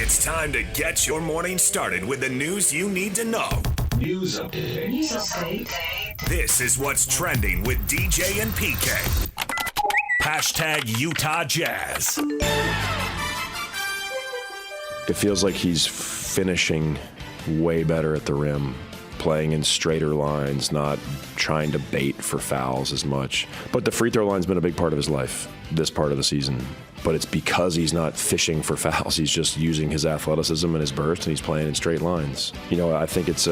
It's time to get your morning started with the news you need to know. News update. This is what's trending with DJ and PK. Hashtag Utah Jazz. It feels like he's finishing way better at the rim, playing in straighter lines, not trying to bait for fouls as much. But the free throw line's been a big part of his life this part of the season. But it's because he's not fishing for fouls. He's just using his athleticism and his burst, and he's playing in straight lines. You know, I think it's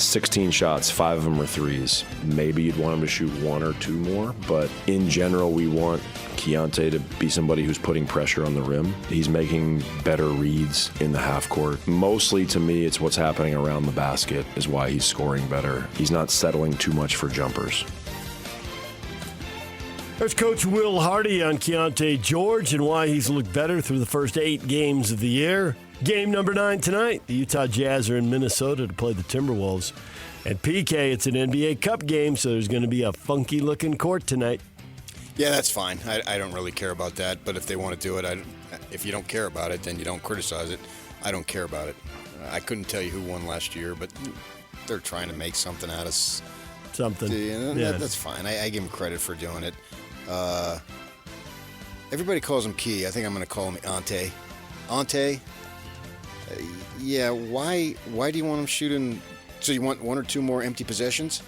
16 shots, 5 of them are threes. Maybe you'd want him to shoot 1 or 2 more, but in general, we want Keontae to be somebody who's putting pressure on the rim. He's making better reads in the half court. Mostly, to me, it's what's happening around the basket is why he's scoring better. He's not settling too much for jumpers. There's Coach Will Hardy on Keontae George and why he's looked better through the first 8 games of the year. Game number 9 tonight. The Utah Jazz are in Minnesota to play the Timberwolves. And PK, it's an NBA Cup game, so there's going to be a funky-looking court tonight. Yeah, that's fine. I don't really care about that. But if they want to do it, if you don't care about it, then you don't criticize it. I don't care about it. I couldn't tell you who won last year, but they're trying to make something out of something. Yeah. That's fine. I give them credit for doing it. Everybody calls him Key. I think I'm going to call him Ante. Ante? Yeah, why do you want him shooting? So you want 1 or 2 more empty possessions?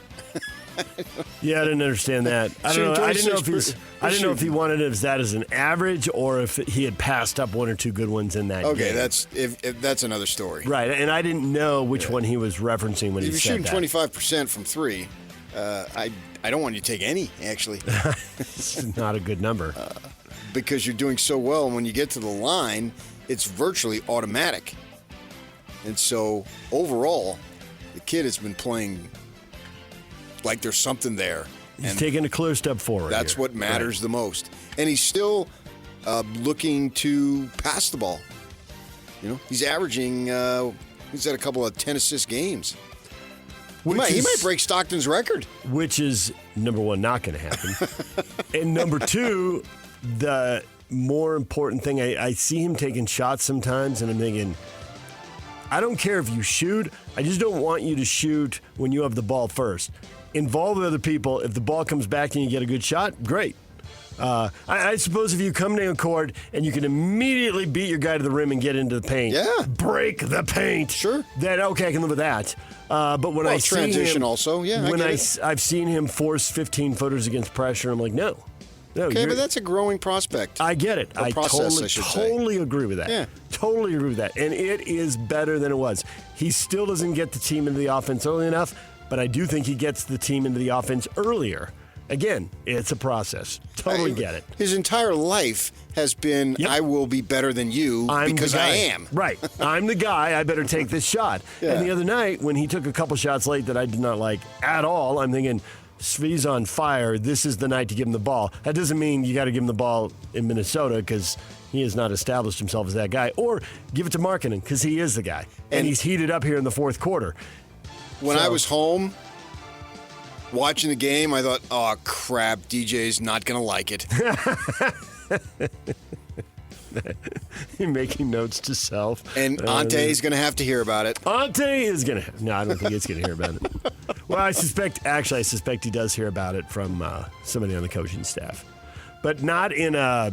Yeah, I didn't understand that. I don't know. I didn't know if he wanted that as an average or if he had passed up 1 or 2 good ones in that game. Okay, that's another story. Right, and I didn't know which one he was referencing when he said that. If you're shooting 25% from 3, I don't want you to take any, actually. It's not a good number. Because you're doing so well, and when you get to the line, it's virtually automatic. And so, overall, the kid has been playing like there's something there. He's taking a clear step forward. That's what matters the most. And he's still looking to pass the ball. You know, he's averaging, he's had a couple of 10-assist games. He might break Stockton's record. Which is, number 1, not going to happen. And number 2, the more important thing, I see him taking shots sometimes, and I'm thinking, I don't care if you shoot. I just don't want you to shoot when you have the ball first. Involve other people. If the ball comes back and you get a good shot, great. I suppose if you come down court and you can immediately beat your guy to the rim and get into the paint, break the paint. Sure. Then okay, I can live with that. But when I see transition him, also, yeah. I've seen him force 15-footers against pressure, I'm like, no. Okay, but that's a growing prospect. I get it. I totally agree with that. Yeah. Totally agree with that. And it is better than it was. He still doesn't get the team into the offense early enough, but I do think he gets the team into the offense earlier. Again, it's a process. Totally get it. His entire life has been, I will be better than you because I am. Right. I'm the guy. I better take this shot. Yeah. And the other night, when he took a couple shots late that I did not like at all, I'm thinking, Svi's on fire. This is the night to give him the ball. That doesn't mean you got to give him the ball in Minnesota because he has not established himself as that guy. Or give it to Markkanen because he is the guy. And he's heated up here in the fourth quarter. When I was home watching the game, I thought, oh, crap, DJ's not going to like it. You're making notes to self. And Ante is going to have to hear about it. Ante is going to. No, I don't think he's going to hear about it. Well, I suspect he does hear about it from somebody on the coaching staff. But not in a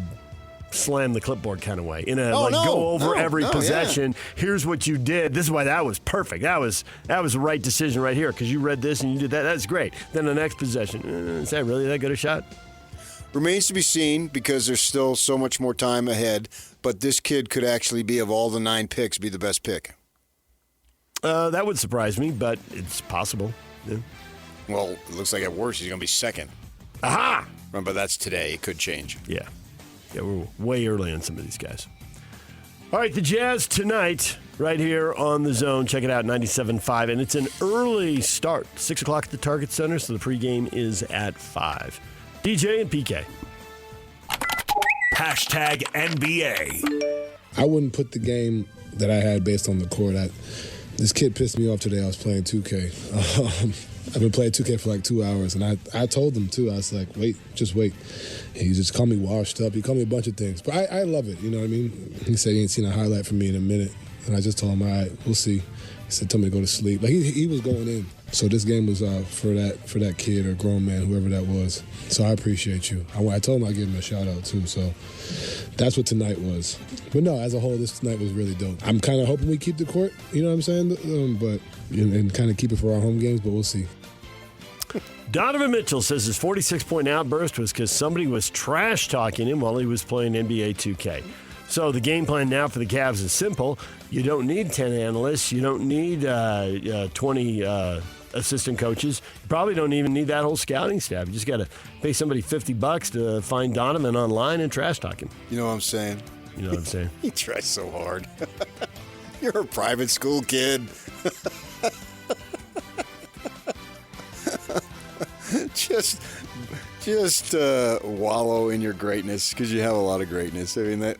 slam the clipboard kind of way. In a go over every possession. Yeah. Here's what you did. This is why that was perfect. That was the right decision right here because you read this and you did that. That's great. Then the next possession. Is that really that good a shot? Remains to be seen because there's still so much more time ahead. But this kid could actually be, of all the 9 picks, be the best pick. That would surprise me, but it's possible. Yeah. Well, it looks like at worst he's going to be second. Aha! But that's today. It could change. Yeah, we're way early on some of these guys. All right, the Jazz tonight, right here on The Zone. Check it out, 97.5. And it's an early start, 6 o'clock at the Target Center, so the pregame is at 5. DJ and PK. Hashtag NBA. I wouldn't put the game that I had based on the court. This kid pissed me off today. I was playing 2K. I've been playing 2K for like 2 hours, and I told him, too. I was like, wait, just wait. And he just called me washed up. He called me a bunch of things. But I love it, you know what I mean? He said he ain't seen a highlight from me in a minute. And I just told him, all right, we'll see. He said, tell me to go to sleep. Like, he was going in. So this game was for that kid or grown man, whoever that was. So I appreciate you. I told him I'd give him a shout-out, too. So that's what tonight was. But no, as a whole, this night was really dope. I'm kind of hoping we keep the court, you know what I'm saying? But and kind of keep it for our home games, but we'll see. Donovan Mitchell says his 46-point outburst was because somebody was trash-talking him while he was playing NBA 2K. So the game plan now for the Cavs is simple. You don't need 10 analysts. You don't need 20 assistant coaches. You probably don't even need that whole scouting staff. You just got to pay somebody $50 to find Donovan online and trash-talk him. You know what I'm saying? You know what I'm saying? He tries so hard. You're a private school kid. Just wallow in your greatness because you have a lot of greatness. I mean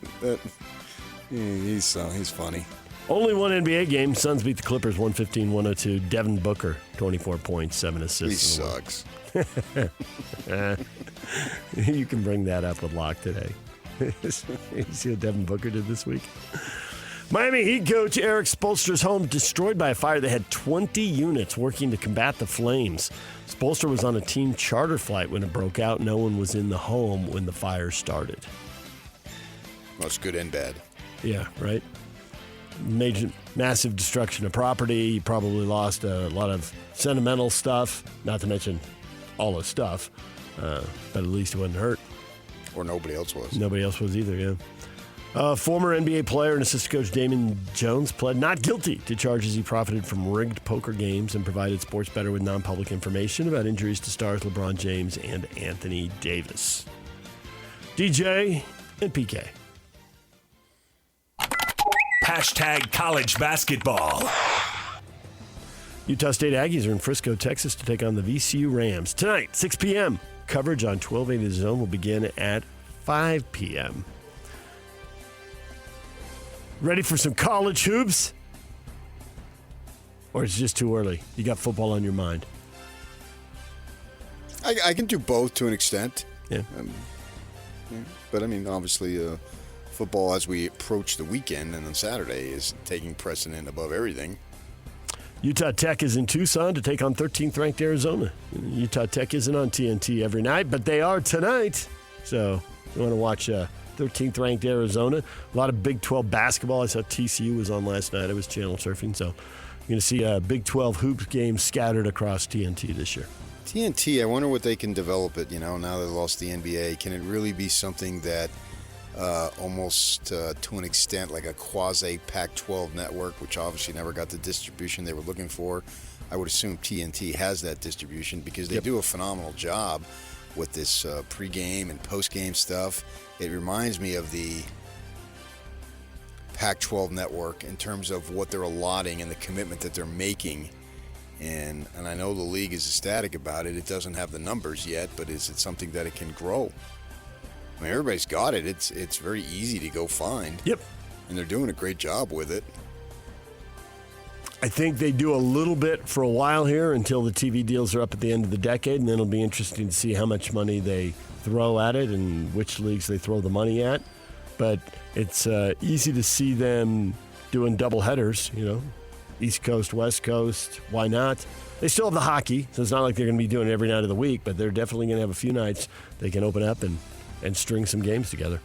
he's funny. Only one NBA game. Suns beat the Clippers 115-102. Devin Booker 24 points, 7 assists. He sucks. You can bring that up with Locke today. You see what Devin Booker did this week? Miami Heat coach Eric Spoelstra's home destroyed by a fire that had 20 units working to combat the flames. Spoelstra was on a team charter flight when it broke out. No one was in the home when the fire started. Well, it's good and bad. Yeah, right? Massive destruction of property. You probably lost a lot of sentimental stuff, not to mention all the stuff. But at least it wasn't hurt. Or nobody else was. Nobody else was either, yeah. Former NBA player and assistant coach Damon Jones pled not guilty to charges he profited from rigged poker games and provided sports bettor with non-public information about injuries to stars LeBron James and Anthony Davis. DJ and PK. Hashtag college basketball. Utah State Aggies are in Frisco, Texas to take on the VCU Rams. Tonight, 6 p.m. Coverage on 1280 The Zone will begin at 5 p.m. Ready for some college hoops? Or it's just too early? You got football on your mind? I can do both to an extent. Yeah. But, I mean, obviously, football as we approach the weekend and on Saturday is taking precedent above everything. Utah Tech is in Tucson to take on 13th-ranked Arizona. Utah Tech isn't on TNT every night, but they are tonight. So you want to watch 13th-ranked Arizona. A lot of Big 12 basketball. I saw TCU was on last night. I was channel surfing. So you're going to see a Big 12 hoops games scattered across TNT this year. TNT, I wonder what they can develop it, now they lost the NBA. Can it really be something that almost to an extent like a quasi Pac-12 network, which obviously never got the distribution they were looking for? I would assume TNT has that distribution because they do a phenomenal job with this pregame and postgame stuff. It reminds me of the Pac-12 network in terms of what they're allotting and the commitment that they're making. And I know the league is ecstatic about it. It doesn't have the numbers yet, but is it something that it can grow? I mean, everybody's got it. It's very easy to go find. Yep. And they're doing a great job with it. I think they do a little bit for a while here until the TV deals are up at the end of the decade, and then it'll be interesting to see how much money they throw at it and which leagues they throw the money at. But it's easy to see them doing double headers, East Coast, West Coast. Why not? They still have the hockey, so it's not like they're going to be doing it every night of the week, but they're definitely going to have a few nights they can open up and string some games together.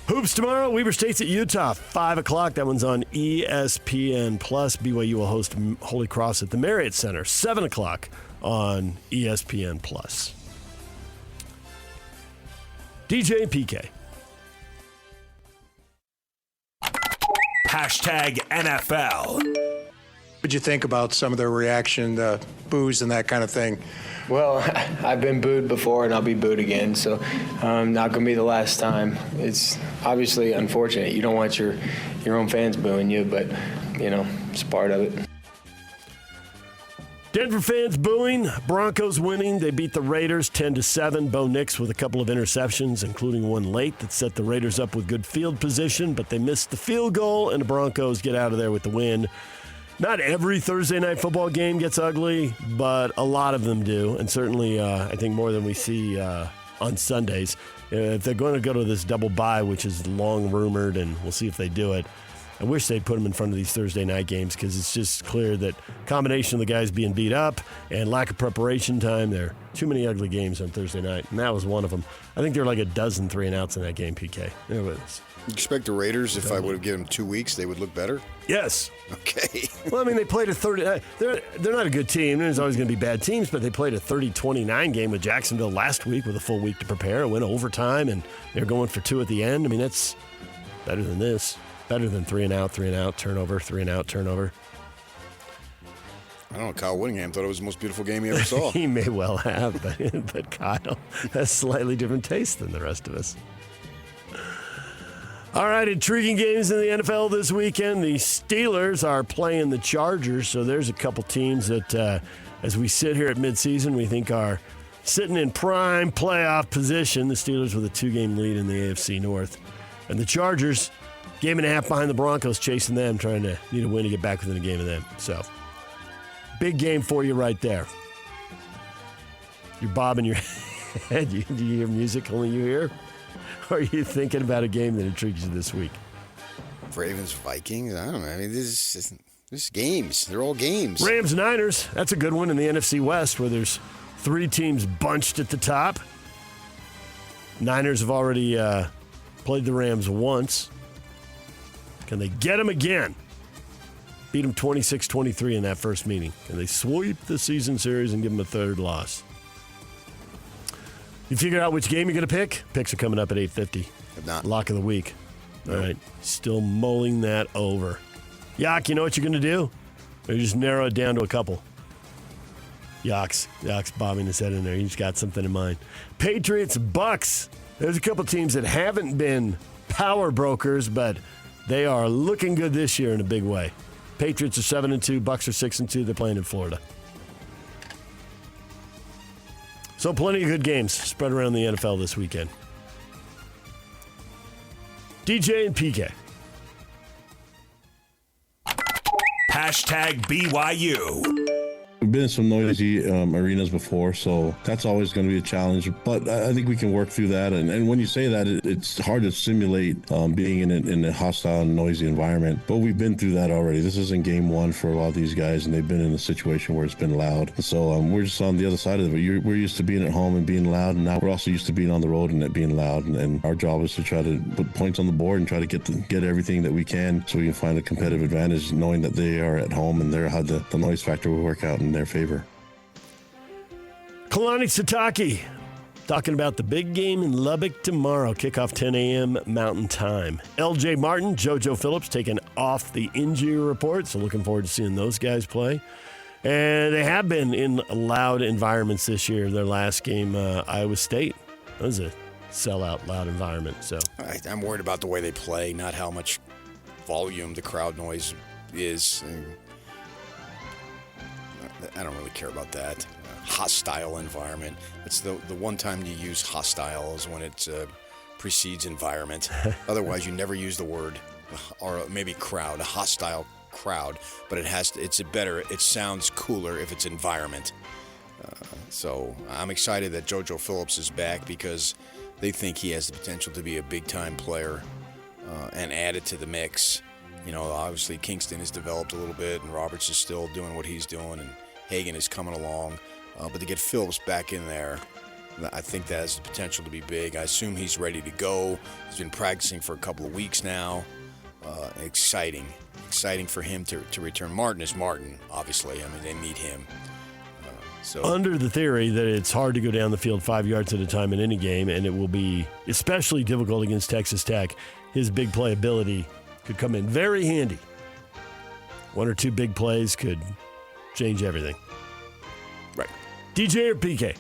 Hoops tomorrow. Weber State's at Utah, 5 o'clock. That one's on ESPN+. BYU will host Holy Cross at the Marriott Center, 7 o'clock on ESPN+. DJ PK. Hashtag NFL. What'd you think about some of their reaction, the boos and that kind of thing? Well, I've been booed before and I'll be booed again, so not going to be the last time. It's obviously unfortunate. You don't want your own fans booing you, but, it's part of it. Denver fans booing. Broncos winning. They beat the Raiders 10-7. Bo Nix with a couple of interceptions, including one late that set the Raiders up with good field position, but they missed the field goal, and the Broncos get out of there with the win. Not every Thursday night football game gets ugly, but a lot of them do, and certainly I think more than we see on Sundays. If they're going to go to this double bye, which is long rumored, and we'll see if they do it, I wish they'd put them in front of these Thursday night games because it's just clear that combination of the guys being beat up and lack of preparation time, there are too many ugly games on Thursday night, and that was one of them. I think there were like a dozen 3-and-outs in that game, PK. It was. You expect the Raiders, if I would have given them 2 weeks, they would look better? Yes. Okay. Well, I mean, they played a 30. They're not a good team. There's always going to be bad teams, but they played a 30-29 game with Jacksonville last week with a full week to prepare. It went overtime, and they're going for 2 at the end. I mean, that's better than this. Better than 3-and-out, turnover, 3-and-out, turnover. I don't know. Kyle Whittingham thought it was the most beautiful game he ever saw. He may well have, but Kyle has slightly different taste than the rest of us. All right, intriguing games in the NFL this weekend. The Steelers are playing the Chargers, so there's a couple teams that, as we sit here at midseason, we think are sitting in prime playoff position. The Steelers with a 2-game lead in the AFC North. And the Chargers, 1.5 games behind the Broncos, chasing them, trying to need a win to get back within a game of them. So, big game for you right there. You're bobbing your head. Do you hear music only you hear? Or are you thinking about a game that intrigues you this week? Ravens, Vikings, I don't know. I mean, this is games. They're all games. Rams, Niners, that's a good one in the NFC West where there's 3 teams bunched at the top. Niners have already played the Rams once. Can they get them again? Beat them 26-23 in that first meeting. Can they sweep the season series and give them a 3rd loss? You figure out which game you're going to pick? Picks are coming up at 8:50. If not. Lock of the week. No. All right. Still mulling that over. Yak, you know what you're going to do? Or you just narrow it down to a couple? Yak's bobbing his head in there. He's got something in mind. Patriots, Bucks. There's a couple teams that haven't been power brokers, but they are looking good this year in a big way. Patriots are 7-2. Bucks are 6-2. They're playing in Florida. So plenty of good games spread around the NFL this weekend. DJ and PK. Hashtag BYU. We've been in some noisy arenas before, so that's always going to be a challenge. But I think we can work through that. And when you say that, it's hard to simulate being in a hostile and noisy environment. But we've been through that already. This isn't game one for a lot of these guys, and they've been in a situation where it's been loud. So we're just on the other side of it. We're used to being at home and being loud, and now we're also used to being on the road and it being loud. And our job is to try to put points on the board and try to get everything that we can so we can find a competitive advantage, knowing that they are at home and they're how the noise factor will work out in their favor. Kalani Sitake talking about the big game in Lubbock tomorrow. Kickoff 10 a.m. Mountain Time. L.J. Martin, JoJo Phillips taken off the injury report, so looking forward to seeing those guys play. And they have been in loud environments this year. Their last game, Iowa State, that was a sellout, loud environment. So I'm worried about the way they play, not how much volume the crowd noise is. I don't really care about that. Hostile environment. It's the one time you use hostile is when it precedes environment. Otherwise, you never use the word, or maybe crowd, a hostile crowd. But it sounds cooler if it's environment. So I'm excited that JoJo Phillips is back because they think he has the potential to be a big-time player and add it to the mix. You know, obviously Kingston has developed a little bit, and Roberts is still doing what he's doing, and Hagan is coming along. But to get Phillips back in there, I think that has the potential to be big. I assume he's ready to go. He's been practicing for a couple of weeks now. Exciting for him to return. Martin is Martin, obviously. I mean, they need him. Under the theory that it's hard to go down the field 5 yards at a time in any game, and it will be especially difficult against Texas Tech, his big play ability could come in very handy. 1 or 2 big plays could change everything. Right. DJ or PK?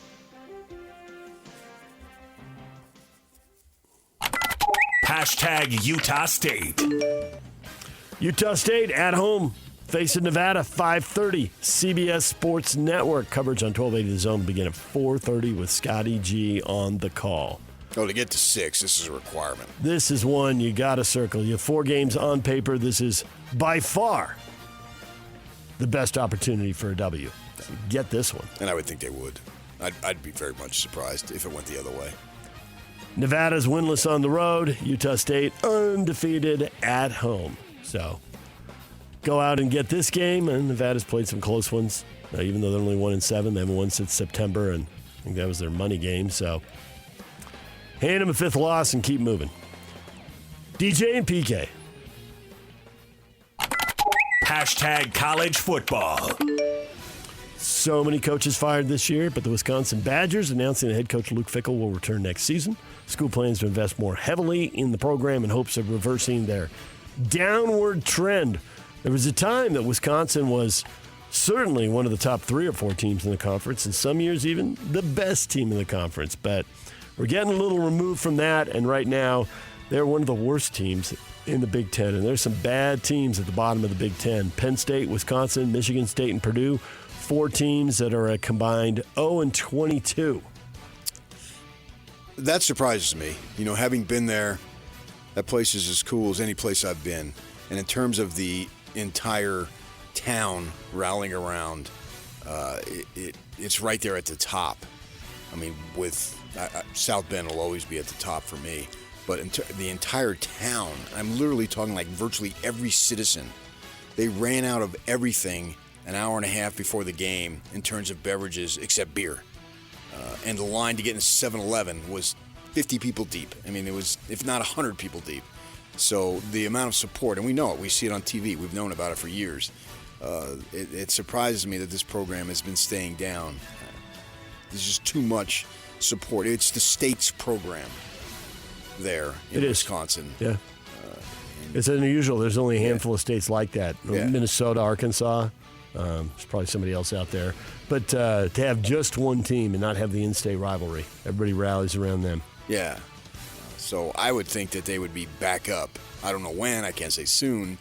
Hashtag Utah State. Utah State at home, facing Nevada, 5:30. CBS Sports Network coverage on 1280 The Zone will begin at 4:30 with Scotty G on the call. Oh, to get to 6, this is a requirement. This is one you got to circle. You have 4 games on paper. This is by far the best opportunity for a W. So get this one. And I would think they would. I'd be very much surprised if it went the other way. Nevada's winless on the road. Utah State undefeated at home. So go out and get this game. And Nevada's played some close ones. Even though they're only 1-7, they haven't won since September, and I think that was their money game. So hand them a 5th loss and keep moving. DJ and PK. Hashtag college football. So many coaches fired this year, but the Wisconsin Badgers announcing that head coach Luke Fickell will return next season. School plans to invest more heavily in the program in hopes of reversing their downward trend. There was a time that Wisconsin was certainly one of the top 3 or 4 teams in the conference, and some years even the best team in the conference. But we're getting a little removed from that, and right now they're one of the worst teams in the Big Ten. And there's some bad teams at the bottom of the Big Ten. Penn State, Wisconsin, Michigan State, and Purdue. 4 teams that are a combined 0-22. That surprises me. You know, having been there, that place is as cool as any place I've been. And in terms of the entire town rallying around, it's right there at the top. I mean, with South Bend will always be at the top for me. But the entire town, I'm literally talking like virtually every citizen, they ran out of everything an hour and a half before the game in terms of beverages except beer. And the line to get into 7-Eleven was 50 people deep. I mean, it was, if not 100 people deep. So the amount of support, and we know it, we see it on TV, we've known about it for years. It surprises me that this program has been staying down. There's just too much support. It's the state's program there in Wisconsin. Yeah. It's unusual. There's only a handful of states like that. Yeah. Minnesota, Arkansas. There's probably somebody else out there. But to have just one team and not have the in-state rivalry, everybody rallies around them. Yeah. So I would think that they would be back up. I don't know when. I can't say soon.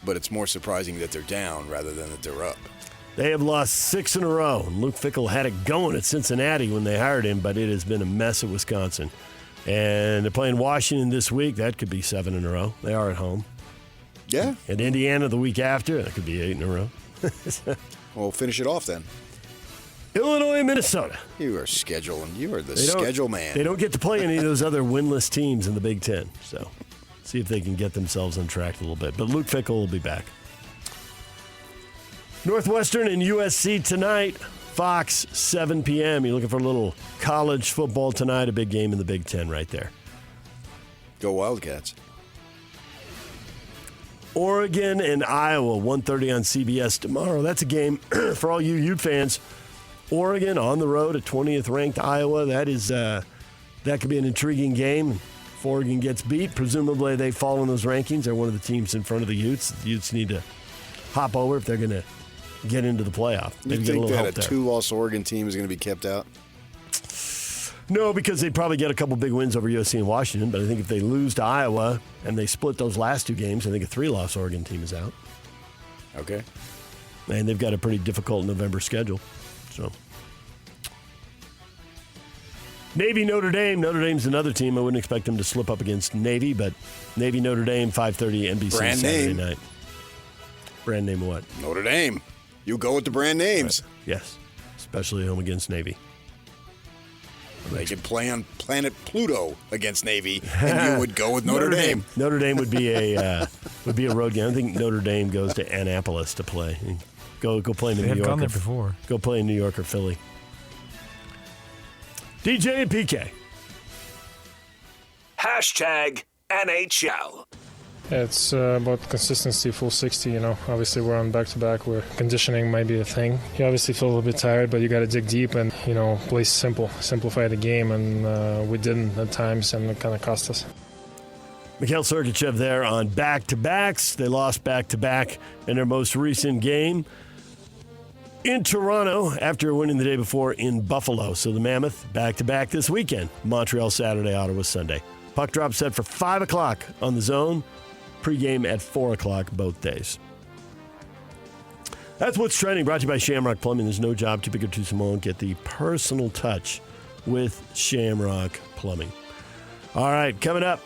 But it's more surprising that they're down rather than that they're up. They have lost 6 in a row. And Luke Fickell had it going at Cincinnati when they hired him, but it has been a mess at Wisconsin. And they're playing Washington this week. That could be 7 in a row. They are at home. Yeah. And Indiana the week after. That could be 8 in a row. Well, finish it off then. Illinois, Minnesota. You are scheduling. You are the schedule man. They don't get to play any of those other winless teams in the Big Ten. So see if they can get themselves on track a little bit. But Luke Fickell will be back. Northwestern and USC tonight. Fox, 7 p.m. You're looking for a little college football tonight. A big game in the Big Ten right there. Go Wildcats. Oregon and Iowa, 1:30 on CBS tomorrow. That's a game for all you Ute fans. Oregon on the road at 20th ranked Iowa. That could be an intriguing game. If Oregon gets beat, presumably they fall in those rankings. They're one of the teams in front of the Utes. The Utes need to hop over if they're going to get into the playoff. You think that a 2-loss Oregon team is going to be kept out? No, because they'd probably get a couple big wins over USC and Washington. But I think if they lose to Iowa and they split those last 2 games, I think a 3-loss Oregon team is out. Okay. And they've got a pretty difficult November schedule. So Navy, Notre Dame. Notre Dame's another team. I wouldn't expect them to slip up against Navy, but Navy, Notre Dame, 5:30 NBC brand Saturday name. night. Brand name what? Notre Dame. You go with the brand names. Right. Yes, especially home against Navy. They could play on planet Pluto against Navy, and you would go with Notre Dame. Notre Dame would be a road game. I think Notre Dame goes to Annapolis to play. Go play in New York. They've gone there before. Go play in New York or Philly. DJ and PK. Hashtag NHL. It's about consistency, full 60, you know. Obviously, we're on back-to-back where conditioning might be a thing. You obviously feel a little bit tired, but you got to dig deep and, you know, play simplify the game. And we didn't at times, and it kind of cost us. Mikhail Sergachev there on back-to-backs. They lost back-to-back in their most recent game in Toronto after winning the day before in Buffalo. So the Mammoth back-to-back this weekend. Montreal Saturday, Ottawa Sunday. Puck drop set for 5 o'clock on the Zone. Pre-game at 4 o'clock both days. That's what's trending. Brought to you by Shamrock Plumbing. There's no job too big or too small. Get the personal touch with Shamrock Plumbing. All right, coming up,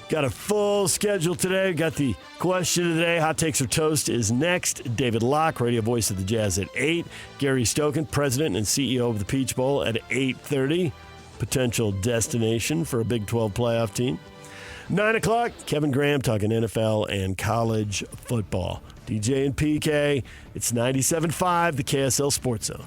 got a full schedule today. Got the question of the day. Hot Takes or Toast is next. David Locke, radio voice of the Jazz at 8. Gary Stokan, president and CEO of the Peach Bowl at 8:30. Potential destination for a Big 12 playoff team. 9 o'clock, Kevin Graham talking NFL and college football. DJ and PK, it's 97.5, the KSL Sports Zone.